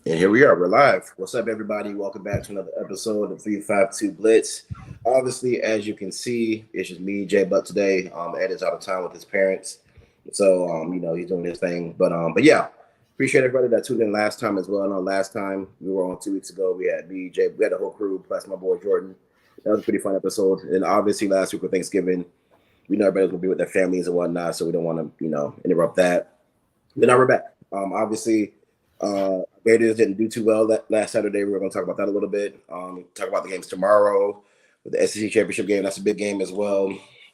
And here we are. We're live. What's up, everybody? Welcome back to another episode of 352 Blitz. Obviously, as you can see, it's just me, Jay Butt today. Ed is out of town with his parents. So he's doing his thing. But yeah, appreciate everybody that tuned in last time as well. I know last time we were on 2 weeks ago. We had me, Jay, we had the whole crew, plus my boy Jordan. That was a pretty fun episode. And obviously last week with Thanksgiving, we know everybody's gonna be with their families and whatnot, so we don't want to, interrupt that. But now we're back. Obviously, Raiders didn't do too well that last Saturday. We were going to talk about that a little bit. Talk about the games tomorrow with the SEC championship game. That's a big game as well.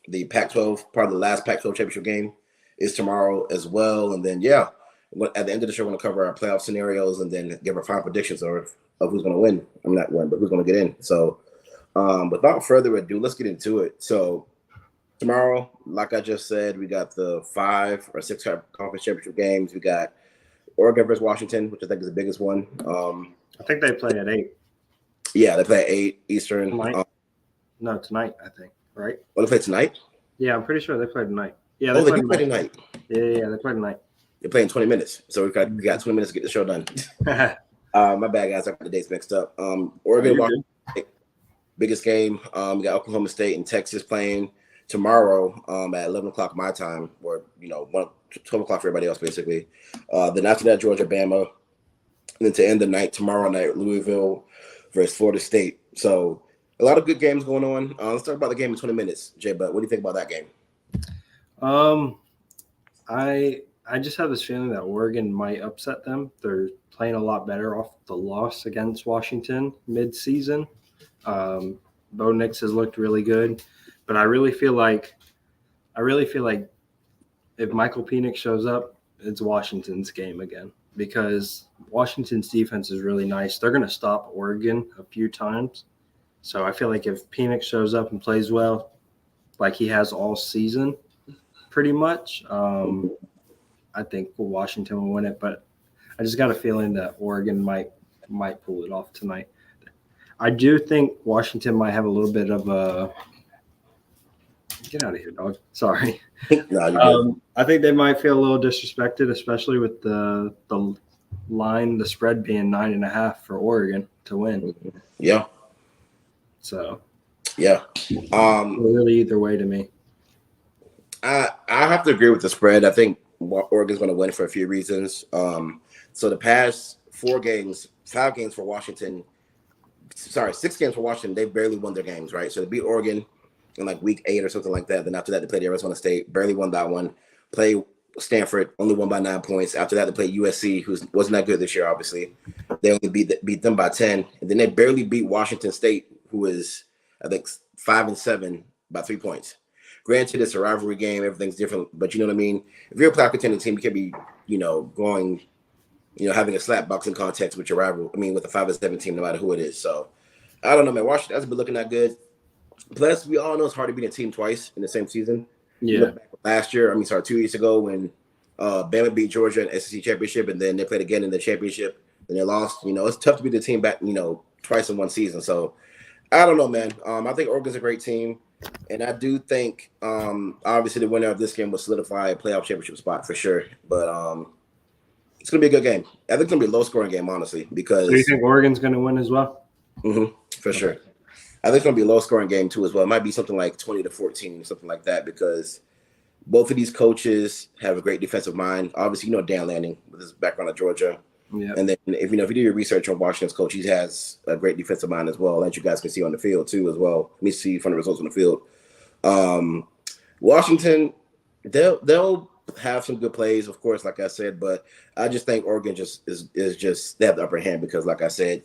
The Pac-12, part of the last Pac-12 championship game, is tomorrow as well. And then at the end of the show, we're going to cover our playoff scenarios and then give our final predictions of who's going to win. I'm not win, but who's going to get in. So, without further ado, let's get into it. So, tomorrow, like I just said, we got the 5 or 6 conference championship games. We got Oregon versus Washington, which I think is the biggest one. I think they play at 8. Yeah, they play at 8 Eastern. Tonight? No, tonight, I think, right? Oh, they play tonight? Yeah, I'm pretty sure they play tonight. Yeah, they do play tonight. Yeah, they play tonight. They play in 20 minutes. So we got 20 minutes to get the show done. My bad, guys. I got the dates mixed up. Oregon, Washington, biggest game. We got Oklahoma State and Texas playing tomorrow at 11 o'clock my time, or 12 o'clock for everybody else, basically. Then after that, Georgia, Bama. And then to end the night, tomorrow night, Louisville versus Florida State. So a lot of good games going on. Let's talk about the game in 20 minutes, Jay. But what do you think about that game? I just have this feeling that Oregon might upset them. They're playing a lot better off the loss against Washington mid-season. Bo Nix has looked really good, but I really feel like if Michael Penix shows up, it's Washington's game again because Washington's defense is really nice. They're going to stop Oregon a few times. So I feel like if Penix shows up and plays well, like he has all season pretty much, I think Washington will win it. But I just got a feeling that Oregon might pull it off tonight. I do think Washington might have a little bit of a – get out of here, dog. Sorry. I think they might feel a little disrespected, especially with the line, the spread being 9.5 for Oregon to win. Yeah. So. Yeah. Really either way to me. I have to agree with the spread. I think Oregon's going to win for a few reasons. So the past 5 games for Washington – 6 games for Washington, they barely won their games, right? So they beat Oregon in like week 8 or something like that. Then after that, they played Arizona State, barely won that one. Play Stanford, only won by 9 points. After that, they played USC, who wasn't that good this year, obviously. They only beat them by 10. And then they barely beat Washington State, who is, I think, 5-7 by 3 points. Granted, it's a rivalry game. Everything's different. But you know what I mean? If you're a playoff contending team, you can be, going, having a slap boxing contest with your rival. I mean, with a 5-7 team, no matter who it is. So, I don't know, man. Washington hasn't been looking that good. Plus, we all know it's hard to beat a team twice in the same season. Yeah. Last year, 2 years ago when Bama beat Georgia in SEC championship, and then they played again in the championship, and they lost. It's tough to beat the team back, twice in one season. So, I don't know, man. I think Oregon's a great team, and I do think, obviously, the winner of this game will solidify a playoff championship spot for sure. But it's going to be a good game. I think it's going to be a low-scoring game, honestly, because – Do you think Oregon's going to win as well? Mm-hmm, for sure. I think it's going to be a low-scoring game, too, as well. It might be something like 20-14, something like that, because both of these coaches have a great defensive mind. Obviously, Dan Lanning with his background at Georgia. Yeah. And then if you do your research on Washington's coach, he has a great defensive mind as well, that you guys can see on the field, too, as well. Let me see from the results on the field. Washington, they'll have some good plays, of course, like I said, but I just think Oregon is just they have the upper hand because, like I said,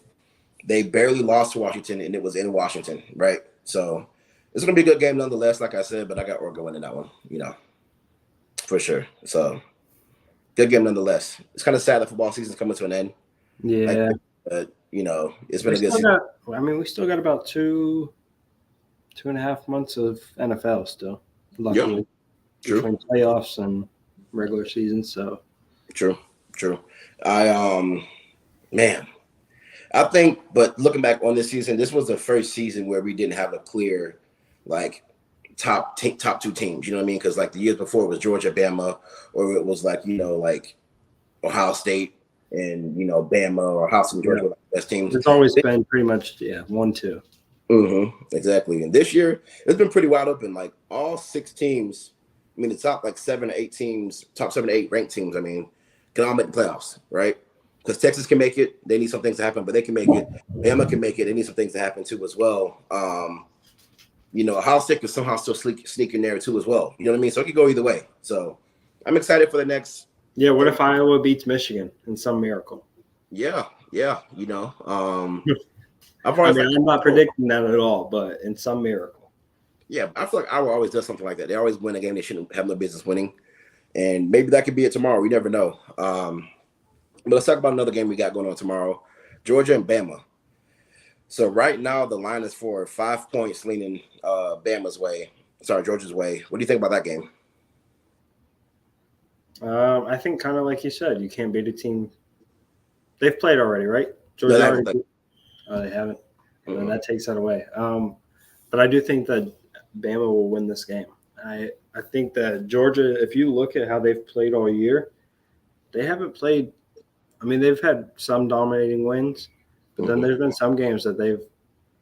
they barely lost to Washington, and it was in Washington, right? So it's going to be a good game nonetheless, like I said, but I got Oregon winning that one, for sure. So good game nonetheless. It's kind of sad that football season's coming to an end. Yeah. But, it's been a good season. We still got about 2.5 months of NFL still, luckily. Yep. True. Between playoffs and regular season, so. True. I think, but looking back on this season, this was the first season where we didn't have a clear, top 2 teams. You know what I mean? Because the years before it was Georgia, Bama, or it was like Ohio State, and Bama or House and Georgia were like the best teams. It's always been pretty much 1-2. Exactly. And this year it's been pretty wide open. Like all 6 teams, I mean the top like 7 or 8 teams, top 7 to 8 ranked teams, I mean, can all make the playoffs, right? Because Texas can make it. They need some things to happen, but they can make it. Bama can make it. They need some things to happen too as well. Ohio State can somehow still sneak in there too as well. You know what I mean? So it could go either way. So I'm excited for the next. Yeah, what if Iowa beats Michigan in some miracle? Yeah. I'm not predicting that at all, but in some miracle. Yeah, I feel like Iowa always does something like that. They always win a game they shouldn't have no business winning. And maybe that could be it tomorrow. We never know. But let's talk about another game we got going on tomorrow. Georgia and Bama. So right now the line is for 5 points leaning Georgia's way. What do you think about that game? I think kind of like you said, you can't beat a team. They've played already, right? Georgia they haven't. And that takes that away. But I do think that Bama will win this game. I think that Georgia, if you look at how they've played all year, they haven't played. I mean, they've had some dominating wins, but then there's been some games that they've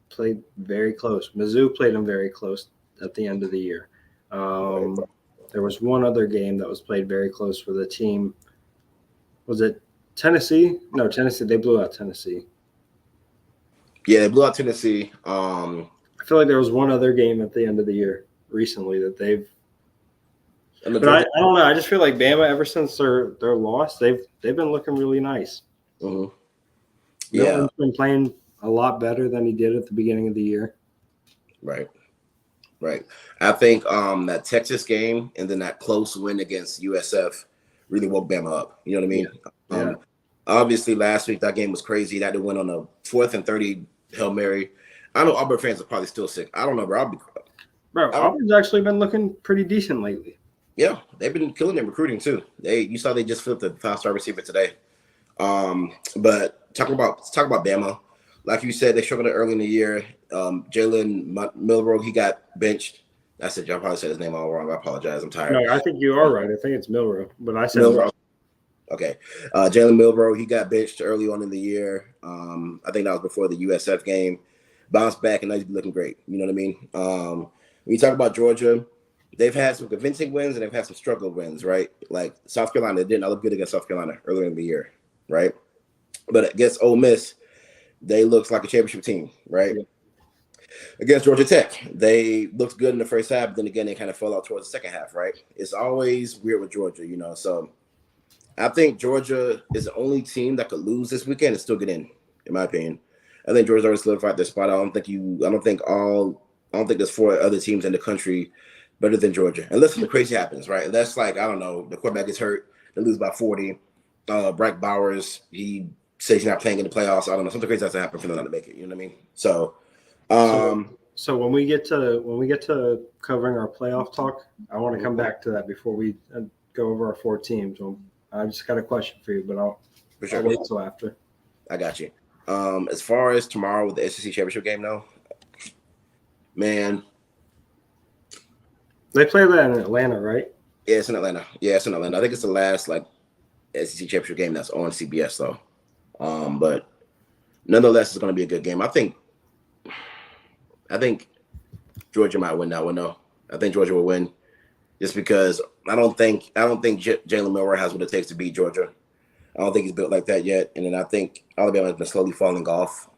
played very close. Mizzou played them very close at the end of the year. There was one other game that was played very close for the team. Was it Tennessee? No, Tennessee. They blew out Tennessee. Yeah, they blew out Tennessee. I feel like there was one other game at the end of the year recently that they've. But I don't know. I just feel like Bama, ever since their loss, they've been looking really nice. Mm-hmm. Yeah, Milton's been playing a lot better than he did at the beginning of the year. Right. I think that Texas game and then that close win against USF really woke Bama up. You know what I mean? Yeah. Obviously, last week that game was crazy. That they went on a 4th and 30 Hail Mary. I know Auburn fans are probably still sick. I don't know, bro. Auburn's actually been looking pretty decent lately. Yeah, they've been killing in recruiting too. You saw they just flipped the 5-star receiver today. But talk about Bama. Like you said, they struggled early in the year. Jalen Milroe, he got benched. That's it. I probably said his name all wrong. I apologize. I'm tired. No, I think you are right. I think it's Milroe, but I said Milroe. Okay. Jalen Milroe, he got benched early on in the year. I think that was before the USF game. Bounced back, and now he's looking great. You know what I mean? When you talk about Georgia, they've had some convincing wins and they've had some struggle wins, right? Like South Carolina did not look good against South Carolina earlier in the year, right? But against Ole Miss, they looked like a championship team, right? Yeah. Against Georgia Tech, they looked good in the first half, but then again, they kind of fell out towards the second half, right? It's always weird with Georgia, So I think Georgia is the only team that could lose this weekend and still get in my opinion. I think Georgia's already solidified their spot. I don't think there's 4 other teams in the country better than Georgia. Unless the crazy happens, right? Unless the quarterback gets hurt, they lose by 40. Brack Bowers, he says he's not playing in the playoffs. I don't know. Something crazy has to happen for them not to make it. You know what I mean? So when we get to covering our playoff talk, I want to come back to that before we go over our 4 teams. I just got a question for you, but I'll wait till after. I got you. As far as tomorrow with the SEC championship game, though, man, they play that in Atlanta, right? Yeah, it's in Atlanta. I think it's the last SEC championship game that's on CBS though. But nonetheless, it's going to be a good game. I think Georgia might win that one though. I think Georgia will win, just because I don't think Jalen Milroe has what it takes to beat Georgia. I don't think he's built like that yet. And then I think Alabama has been slowly falling off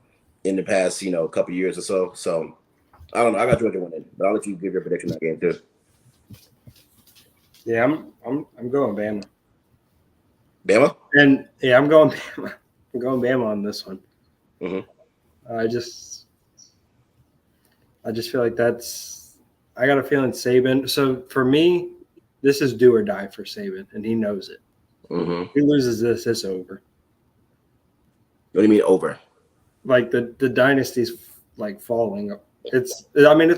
in the past, couple years or so. So I don't know. I got Georgia winning, but I'll let you give your prediction on that game too. Yeah, I'm going Bama. Bama? And yeah, I'm going Bama. I'm going Bama on this one. Mm-hmm. I just feel like I got a feeling Saban. So for me, this is do or die for Saban, and he knows it. Mm-hmm. If he loses this, it's over. What do you mean over? Like the dynasty's falling. It's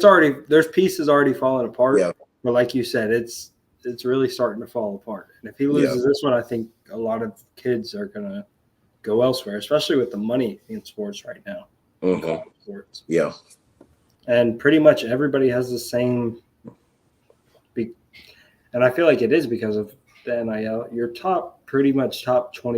already, there's pieces already falling apart. Yeah. But like you said, it's really starting to fall apart. And if he loses this one, I think a lot of kids are gonna go elsewhere, especially with the money in sports right now. Mm-hmm. Sports. Yeah. And pretty much everybody has the same. And I feel like it is because of the NIL. Your top 20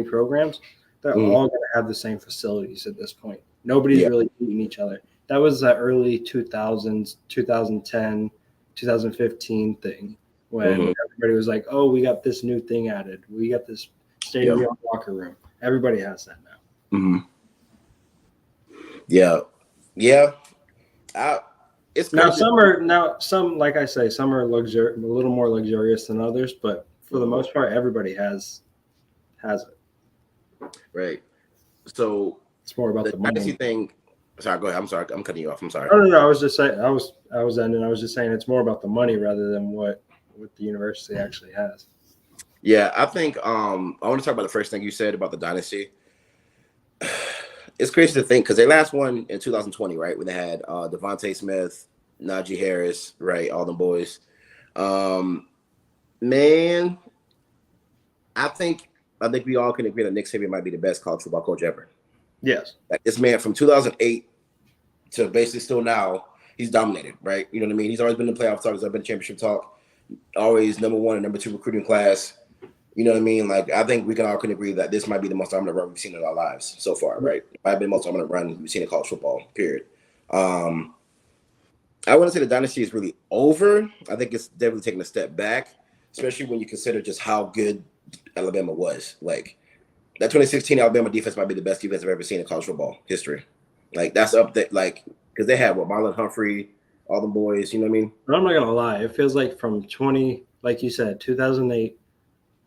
programs they're Mhm. all going to have the same facilities at this point. Nobody's Yeah. really beating each other. That was the early 2000s, 2010, 2015 thing when Mhm. everybody was like, "Oh, we got this new thing added. We got this state-of-the-art locker room." Everybody has that now. Mhm. Yeah. Yeah. It's Now crazy. some like I say, some are a little more luxurious than others, but for the most part, everybody has it. Right. So It's more about the the dynasty money. thing. Sorry, go ahead. I'm sorry. I'm cutting you off. I'm sorry. Oh no, I was just saying I was ending. I was just saying it's more about the money rather than what the university actually has. Yeah, I think I want to talk about the first thing you said about the dynasty. It's crazy to think because they last won in 2020, right? When they had Devontae Smith, Najee Harris, right? All them boys. Um, man, I think we all can agree that Nick Saban might be the best college football coach ever. Yes. Like this man from 2008 to basically still now, he's dominated, right? You know what I mean? He's always been in the playoff talk, he's always been in championship talk, always number one and number two recruiting class. You know what I mean? Like I think we can all can agree that this might be the most dominant run we've seen in our lives so far, right? It might be the most dominant run we've seen in college football, period. Um, I wouldn't say the dynasty is really over. I think it's definitely taking a step back, especially when you consider just how good Alabama was. Like that 2016 Alabama defense might be the best defense I've ever seen in college football history. Like that's up there, like because they had what Marlon Humphrey, all the boys. You know what I mean? But I'm not gonna lie. It feels like from 20, like you said, 2008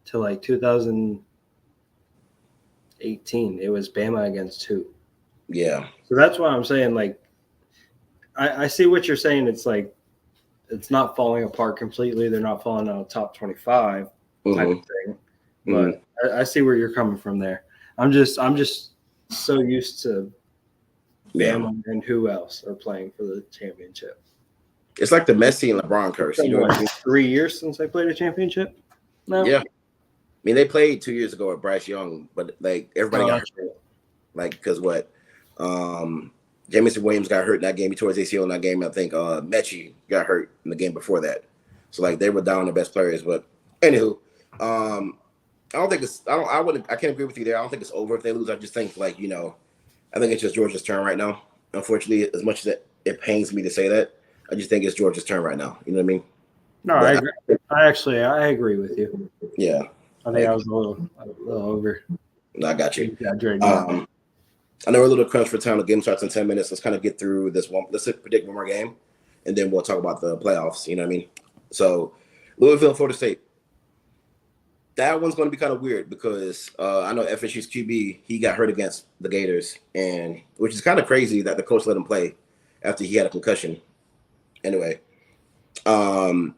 to like 2018, it was Bama against two. Yeah. So that's why I'm saying like I see what you're saying. It's like it's not falling apart completely. They're not falling out of top 25 type of thing. But I see where you're coming from there. I'm just so used to Bama and who else are playing for the championship. It's like the Messi and LeBron curse. You know what I mean? 3 years since they played a championship. No. Yeah. I mean, they played 2 years ago with Bryce Young, but like everybody got hurt. Like because what? Jamison Williams got hurt in that game. He tore his ACL in that game. I think Mechie got hurt in the game before that. So like they were down the best players. But anywho, I don't think it's. I can't agree with you there. I don't think it's over if they lose. I just think like I think it's just Georgia's turn right now. Unfortunately, as much as it pains me to say that, I just think it's Georgia's turn right now. You know what I mean? No, But I agree. I agree with you. Yeah. I think I was a little over. No, I got you. Exaggerating. I know we're a little crunch for time. The game starts in 10 minutes. Let's kind of get through this one. Let's predict one more game, and then we'll talk about the playoffs. You know what I mean? So, Louisville, Florida State. That one's going to be kind of weird because I know FSU's QB, he got hurt against the Gators, and which is kind of crazy that the coach let him play after he had a concussion. Anyway, that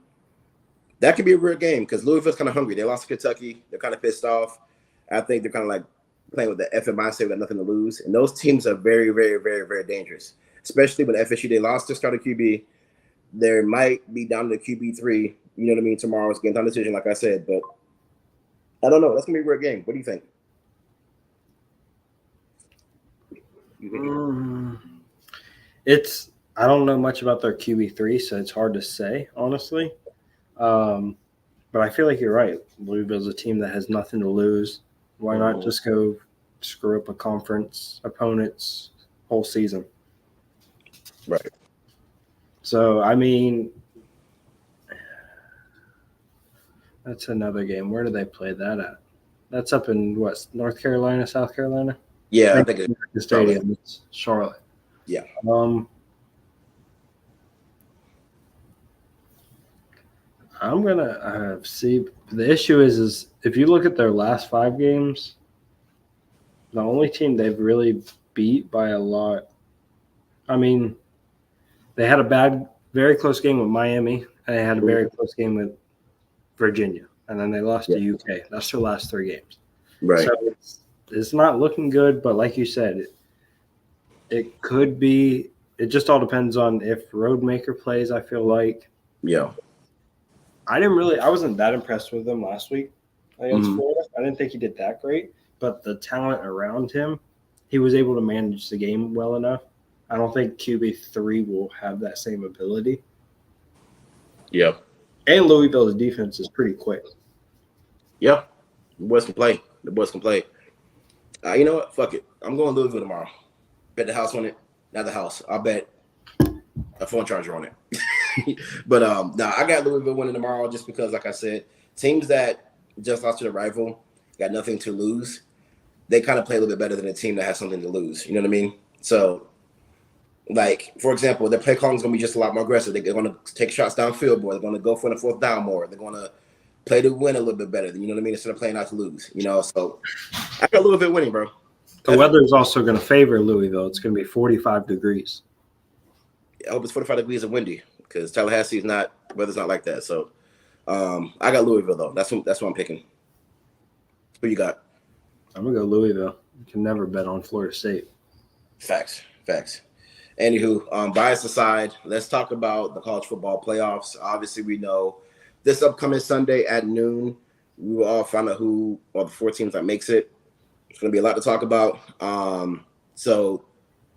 could be a weird game because Louisville's kind of hungry. They lost to Kentucky. They're kind of pissed off. I think they're kind of like playing with the effing mindset with nothing to lose. And those teams are very, very, very, very dangerous, especially when FSU, they lost their starter QB. There might be down to QB3, you know what I mean, tomorrow's game time decision, like I said. But I don't know. That's going to be a weird game. What do you think? I don't know much about their QB3, so it's hard to say, honestly. But I feel like you're right. Louisville's a team that has nothing to lose. Why not just go screw up a conference opponent's whole season? Right. So, I mean, that's another game. Where do they play that at? That's up in what, North Carolina, South Carolina? Yeah, I think it's the stadium. It's Charlotte. Yeah. I'm gonna see. The issue is if you look at their last 5 games, the only team they've really beat by a lot. I mean, they had a very close game with Miami, and they had a very close game with Virginia, and then they lost to UK. That's their last 3 games. Right. So it's not looking good, but like you said, it could be. It just all depends on if Roadmaker plays. I feel like. Yeah. I wasn't that impressed with him last week against Florida. I didn't think he did that great, but the talent around him, he was able to manage the game well enough. I don't think QB3 will have that same ability. Yep. And Louisville's defense is pretty quick. Yep. The boys can play. You know what? Fuck it. I'm going Louisville tomorrow. Bet the house on it. Not the house. I'll bet a phone charger on it. But I got Louisville winning tomorrow just because, like I said, teams that just lost to the rival got nothing to lose. They kind of play a little bit better than a team that has something to lose. You know what I mean? So, like, for example, their play calling is going to be just a lot more aggressive. They're going to take shots downfield more. They're going to go for the fourth down more. They're going to play to win a little bit better. You know what I mean? Instead of playing out to lose. You know, so I got a little bit winning, bro. The weather is also going to favor Louisville. It's going to be 45 degrees. I hope it's 45 degrees and windy because Tallahassee is not, weather's not like that. So I got Louisville, though. That's what I'm picking. Who you got? I'm going to go Louisville. You can never bet on Florida State. Facts. Anywho, bias aside, let's talk about the college football playoffs. Obviously, we know this upcoming Sunday at noon, we will all find out who are the 4 teams that makes it. It's going to be a lot to talk about. So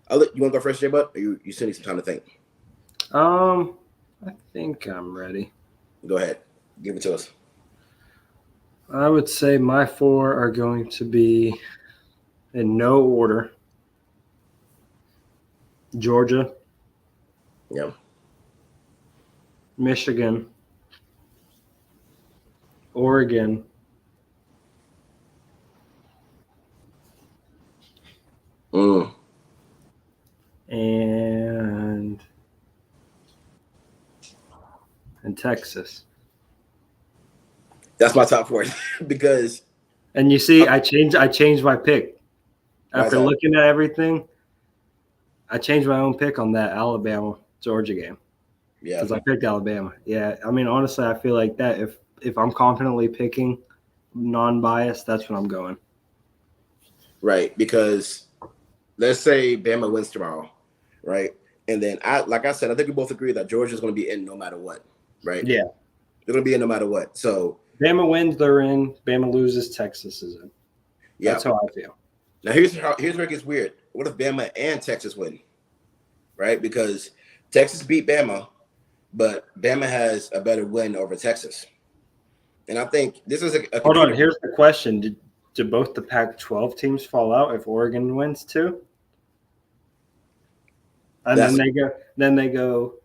you want to go first, Jay Butt? Or you still need some time to think? I think I'm ready. Go ahead. Give it to us. I would say my 4 are going to be in no order. Georgia. Yeah. Michigan. Oregon. And Texas. That's my top 4 because. And you see, I changed my pick after looking at everything. I changed my own pick on that Alabama Georgia game. Yeah, because I picked Alabama. Yeah, I mean, honestly, I feel like that if I'm confidently picking non-biased, that's when I'm going. Right, because let's say Bama wins tomorrow, right? And then like I said, I think we both agree that Georgia's going to be in no matter what, right? Yeah, they're going to be in no matter what. So Bama wins, they're in. Bama loses, Texas is in. Yeah, that's how I feel. Now here's where it gets weird. What if Bama and Texas win? Right, because Texas beat Bama, but Bama has a better win over Texas. And I think this is a hold on. Here's the question: Did both the Pac-12 teams fall out if Oregon wins too? And then they go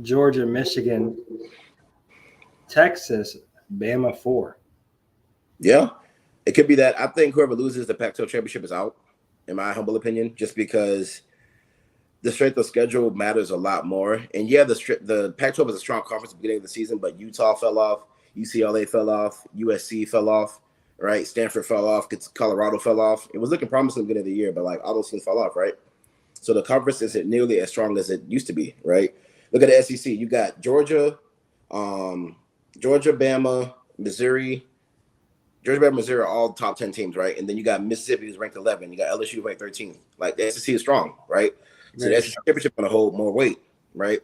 Georgia, Michigan, Texas, Bama 4. Yeah, it could be that. I think whoever loses the Pac-12 championship is out, in my humble opinion, just because the strength of schedule matters a lot more. And yeah, the Pac-12 is a strong conference at the beginning of the season, but Utah fell off, UCLA fell off, USC fell off, right? Stanford fell off, Colorado fell off. It was looking promising at the beginning of the year, but like all those teams fell off, right? So the conference isn't nearly as strong as it used to be, right? Look at the SEC. You got Georgia, Bama, Missouri. Georgia, Bama, Missouri are all top 10 teams, right? And then you got Mississippi, who's ranked 11. You got LSU ranked 13th. Like the SEC is strong, right? So the SEC championship is going to hold more weight, right?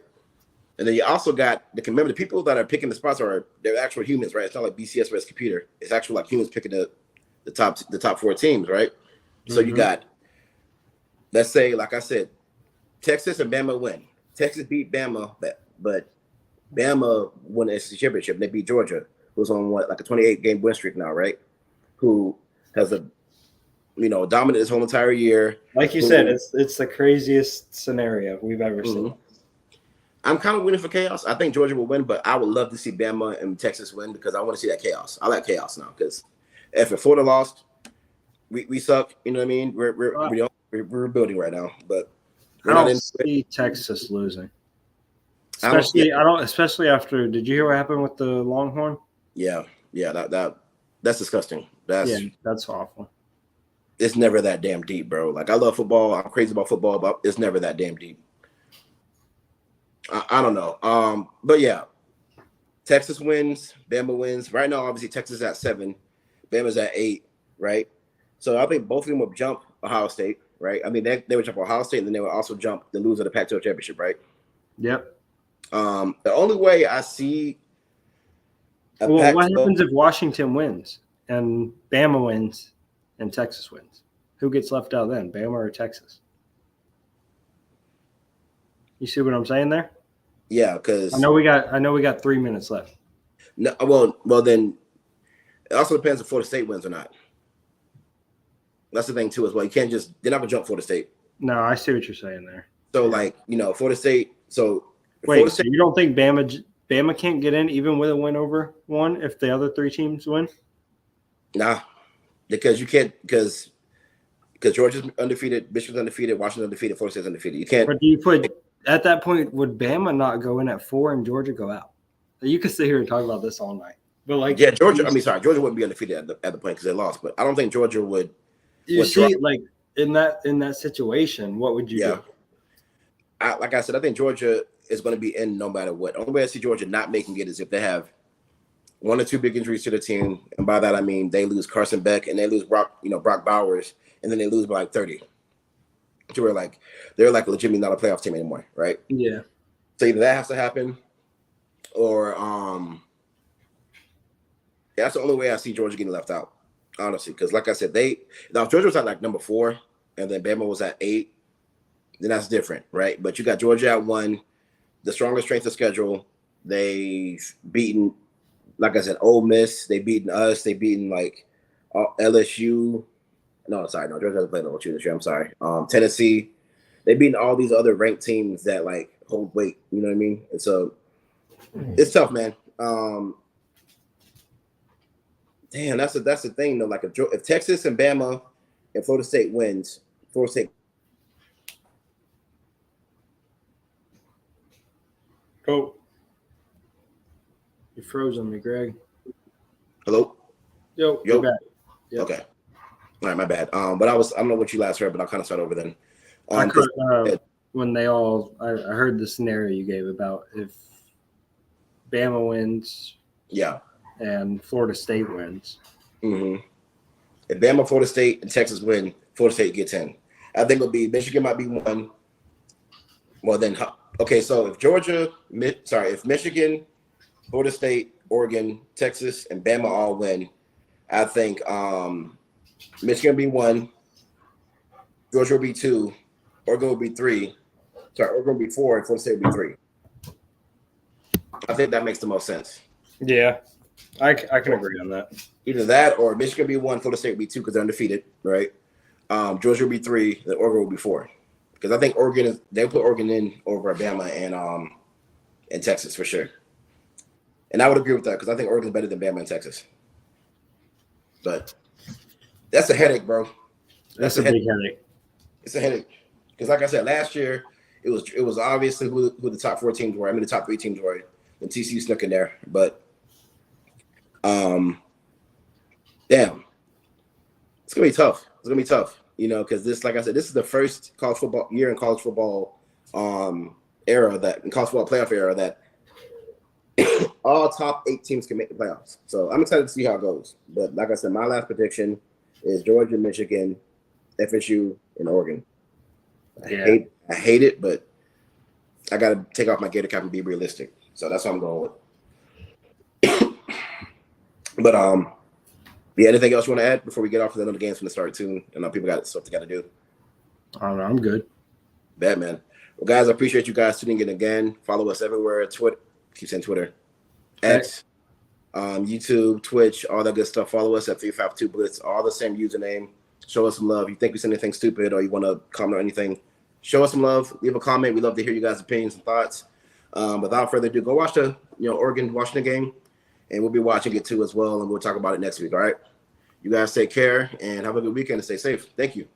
And then you also got remember the people that are picking the spots they're actual humans, right? It's not like BCS versus computer. It's actual like humans picking the top 4 teams, right? So you got, let's say, like I said, Texas and Bama win. Texas beat Bama, but Bama won the SEC championship. They beat Georgia, who's on a 28-game win streak now, right? Who has dominant his whole entire year. Like you said, it's the craziest scenario we've ever seen. I'm kind of winning for chaos. I think Georgia will win, but I would love to see Bama and Texas win because I want to see that chaos. I like chaos now because if Florida lost, we suck. You know what I mean? We're rebuilding right now, but I don't see Texas losing. Especially after. Did you hear what happened with the Longhorn? Yeah. That's disgusting. That's awful. It's never that damn deep, bro. Like I love football. I'm crazy about football, but it's never that damn deep. I don't know. But yeah, Texas wins, Bama wins. Right now, obviously, Texas is at 7, Bama's at 8, right? So I think both of them will jump Ohio State, right? I mean, they would jump Ohio State, and then they would also jump the loser of the Pac-12 championship, right? Yep. The only way I see what happens if Washington wins and Bama wins and Texas wins? Who gets left out then, Bama or Texas? You see what I'm saying there? Yeah, because I know we got 3 minutes left. No, well, then it also depends if Florida State wins or not. That's the thing too as well. You can't they're not gonna jump Florida State. No, I see what you're saying there. So like, Florida State. So Wait, Florida so State, you don't think Bama can't get in even with a win over one if the other three teams win? nah, because you can't because Georgia's undefeated, Michigan's undefeated, Washington's undefeated, Florida State's undefeated. You can't. But do you put at that point would Bama not go in at 4 and Georgia go out? You could sit here and talk about this all night. But like, yeah, Georgia wouldn't be undefeated at the point because they lost. But I don't think Georgia would. Like in that situation, what would you do? Like I said, I think Georgia is going to be in no matter what. The only way I see Georgia not making it is if they have 1 or 2 big injuries to the team, and by that I mean they lose Carson Beck and they lose Brock Bowers, and then they lose by like 30. To where like they're like legitimately not a playoff team anymore, right? Yeah. So either that has to happen, or that's the only way I see Georgia getting left out, honestly. Because like I said, if Georgia was at like number 4, and then Bama was at 8, then that's different, right? But you got Georgia at 1, the strongest strength of schedule. They've beaten, like I said, Ole Miss. They've beaten us. They've beaten like LSU. No, sorry, no, Georgia hasn't played LSU this year. I'm sorry. Tennessee. They've beaten all these other ranked teams that like hold weight. You know what I mean? And so it's tough, man. Damn, that's the thing though. Like if Texas and Bama and Florida State wins, Florida State. Oh, you froze on me, Greg. Hello. Yo. Back. Yep. Okay. All right, my bad. But I don't know what you last heard, but I'll kind of start over then. When I heard the scenario you gave about if Bama wins, yeah, and Florida State wins. Mm-hmm. If Bama, Florida State, and Texas win, Florida State gets in. I think it'll be Michigan might be 1. Well, then, okay. So if Michigan, Florida State, Oregon, Texas, and Bama all win, I think Michigan will be 1, Georgia will be 2, Oregon will be 3. Oregon will be 4, and Florida State will be 3. I think that makes the most sense. Yeah, I can agree on that. Either that or Michigan will be 1, Florida State will be 2 because they're undefeated, right? Georgia will be 3, then Oregon will be 4. Because I think they'll put Oregon in over Alabama and Texas for sure. And I would agree with that because I think Oregon's better than Bama and Texas. But that's a headache, bro. That's a big headache. It's a headache. Because like I said, last year it was obviously who the top 4 teams were. I mean the top 3 teams were. And TCU snuck in there. But damn. It's gonna be tough. Because this, like I said, this is the first college football year in college football era in college football playoff era that all top 8 teams can make the playoffs. So I'm excited to see how it goes. But like I said, my last prediction is Georgia, Michigan, FSU, and Oregon. I hate it, but I got to take off my gator cap and be realistic. So that's what I'm going with. But yeah, anything else you want to add before we get off? Because I know the game's going to start soon, and people got stuff they got to do. I don't know. I'm good. Bad, man. Well, guys, I appreciate you guys tuning in again. Follow us everywhere. Keep saying Twitter, X, YouTube, Twitch, all that good stuff. Follow us at 352 Blitz, all the same username. Show us some love. You think we said anything stupid or you want to comment or anything, show us some love. Leave a comment. We love to hear you guys' opinions and thoughts. Without further ado, go watch the Oregon-Washington game, and we'll be watching it too as well, and we'll talk about it next week, all right? You guys take care and have a good weekend and stay safe. Thank you.